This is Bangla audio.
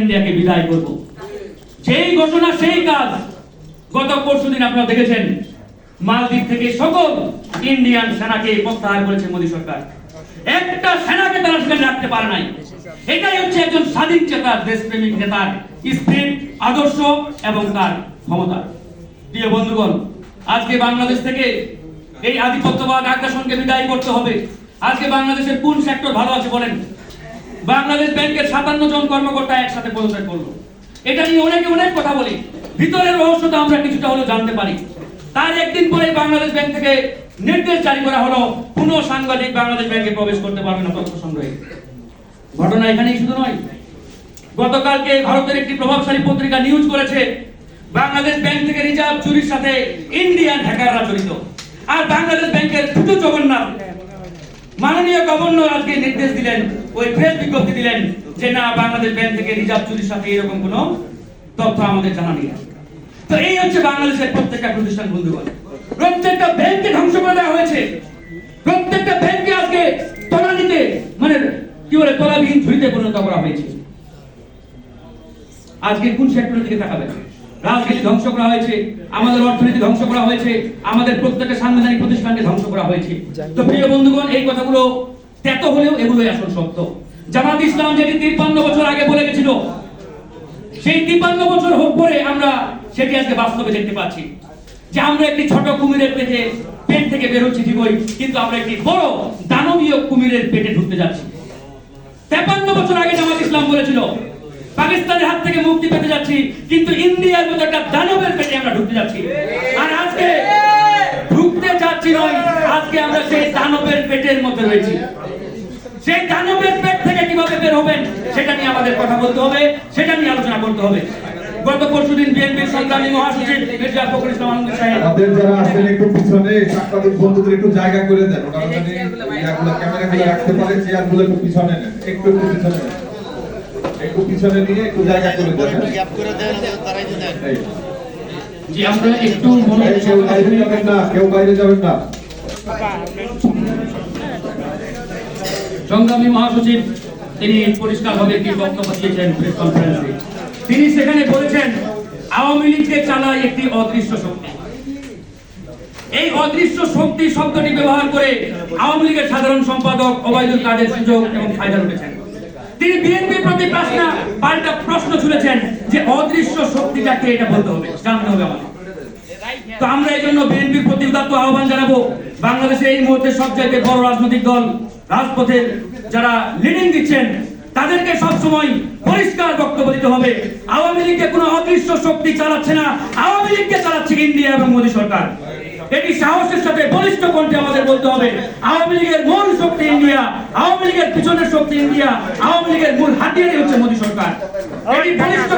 ইন্ডিয়াকে বিদায় করব। সেই ঘোষণা সেই কাজ। গত পরশুদিন আপনারা দেখেছেন মালদ্বীপ থেকে সকল ইন্ডিয়ান সেনাকে প্রত্যাহার করেছে মোদী সরকার। একটা সেনাকে তারা সেখানে রাখতে পারে নাই। এটাই হচ্ছে একজন স্বাধীন চেতা দেশপ্রেমিক নেতার স্পিরিট, আদর্শ এবং তার ক্ষমতা। প্রিয় বন্ধুগণ, আজকে বাংলাদেশ থেকে এই আধিপত্যবাদ আগ্রাসনকে বিদায় করতে হবে। আজকে বাংলাদেশের কোন সেক্টর ভালো আছে বলেন? বাংলাদেশ ব্যাংকের 57 জন কর্মকর্তা একসাথে পদত্যাগ করলো। এটা নিয়ে অনেক কথা বলি, ভিতরের রহস্যটা আমরা কিছুটা হলেও জানতে পারি। তার একদিন পরে বাংলাদেশ ব্যাংক থেকে নির্দেশ জারি করা হলো, কোনো সাংবাদিক বাংলাদেশ ব্যাংকে প্রবেশ করতে পারবে না তথ্য সংগ্রহে। ঘটনা এখানেই শুধু নয়, গতকালকে ভারতের একটি প্রভাবশালী পত্রিকা নিউজ করেছে বাংলাদেশ ব্যাংক থেকে রিজার্ভ চুরির সাথে ইন্ডিয়ান হ্যাকাররা জড়িত। আর বাংলাদেশ ব্যাংকের দুটো জগন্নাথ মাননীয় গভর্নর আজকে নির্দেশ দিলেন, ওই প্রেস বিজ্ঞপ্তি দিলেন যে না, বাংলাদেশ ব্যাংক থেকে রিজার্ভ চুরির সাথে এরকম কোনো তথ্য আমাদের জানা নেই। তো এই হচ্ছে বাংলাদেশের প্রত্যেকটা প্রতিষ্ঠান। বন্ধুগণ, প্রত্যেকটা ব্যাংককে ধ্বংস করে দেওয়া হয়েছে। প্রত্যেকটা ব্যাংককে আজকে তলানিতে মানে কি বলে তলাবিহীন ঝুড়িতে পরিণত করা হয়েছে। আজকে কোন সেক্টরের দিকে তাকাবেন? রাজনীতি ধ্বংস করা হয়েছে, আমাদের অর্থনীতি ধ্বংস করা হয়েছে, আমাদের প্রত্যেকটা সাংবিধানিক প্রতিষ্ঠানকে ধ্বংস করা হয়েছে। তো প্রিয় বন্ধুগণ, এই কথাগুলো তেতো হলেও এগুলোই আসল সত্য। জামাত ইসলাম যেটি 53 বছর আগে বলে গেছিল, সেই 53 বছর পরে আমরা সেটি আজকে বাস্তবে দেখতে পাচ্ছি যে আমরা একটি ছোট কুমিরের পেট থেকে বের হচ্ছি ঠিকই, কিন্তু আমরা একটি বড় দানবীয় কুমিরের পেটে ঢুকতে যাচ্ছি। 53 বছর আগে জামাত ইসলাম বলেছিল পাকিস্তানের হাত থেকে মুক্তি পেতে যাচ্ছি, কিন্তু ইন্ডিয়ার মতো একটা দানবের পেটে আমরা ঢুকতে যাচ্ছি। আর আজকে ঢুকতে যাচ্ছি নয়, আজকে আমরা সেই দানবের পেটের মধ্যে রয়েছি। সেই দানবের পেট থেকে কিভাবে বের হবেন সেটা নিয়ে আমাদের কথা বলতে হবে, সেটা নিয়ে আলোচনা করতে হবে। গত পরশুদিন বিএনপির সংগ্রামী মহাসচিব মির্জা ফখরুল ইসলাম আলমগীর সাহেব, আপনাদের যারা আছেন একটু পিছনে সাংবাদিক বন্ধুদের একটু জায়গা করে দেন, ওনারা যদি ইয়াগুলো ক্যামেরাগুলো রাখতে পারে, চেয়ারগুলো একটু পিছনে নেন, একটু পিছনে নেন, একটু পিছনে নিয়ে একটু জায়গা করে দেন, গ্যাপ করে দেন, তারাই তো দেন। জি, আমরা একটু কেউ বাইরে যাবেন না, কেউ বাইরে যাবেন না। সংগ্রামী মহাসচিব তিনি পরিষ্কারভাবে একটি বক্তব্য দিয়েছেন প্রেস কনফারেন্সে। তিনি সেখানে বলেছেন আওয়ামী লীগকে চালায় একটি অদৃশ্য শক্তি। এই অদৃশ্য শক্তি শব্দটি ব্যবহার করে আওয়ামী লীগের সাধারণ সম্পাদক ওবায়দুল কাদের সুযোগ এবং ফায়দা উঠেছেন। তিনি বিএনপির প্রতি পাল্টা প্রশ্ন ছুড়েছেন যে অদৃশ্য শক্তিটাকে এটা বলতে হবে, জানতে হবে আমাদের। তো আমরা এই জন্য বিএনপির প্রতি উদাত্ত আহ্বান জানাবো, বাংলাদেশে এই মুহূর্তে সবচাইতে বড় রাজনৈতিক দল রাজপথের যারা লিডিং দিচ্ছেন তাদেরকে সবসময় পরিষ্কার বক্তব্য দিতে হবে। আওয়ামী লীগকে কোনো অদৃশ্য শক্তি চালাচ্ছে না, আওয়ামী লীগকে চালাচ্ছে ইন্ডিয়া এবং মোদী সরকার। এটি সাহসের সাথে বলিষ্ঠ কণ্ঠে আমাদের বলতে হবে, আওয়ামী লীগের মূল শক্তি ইন্ডিয়া, আওয়ামী লীগের পিছনের শক্তি ইন্ডিয়া, আওয়ামী লীগের মূল হাতিয়ারই হচ্ছে মোদী সরকার। এটি বলিষ্ঠ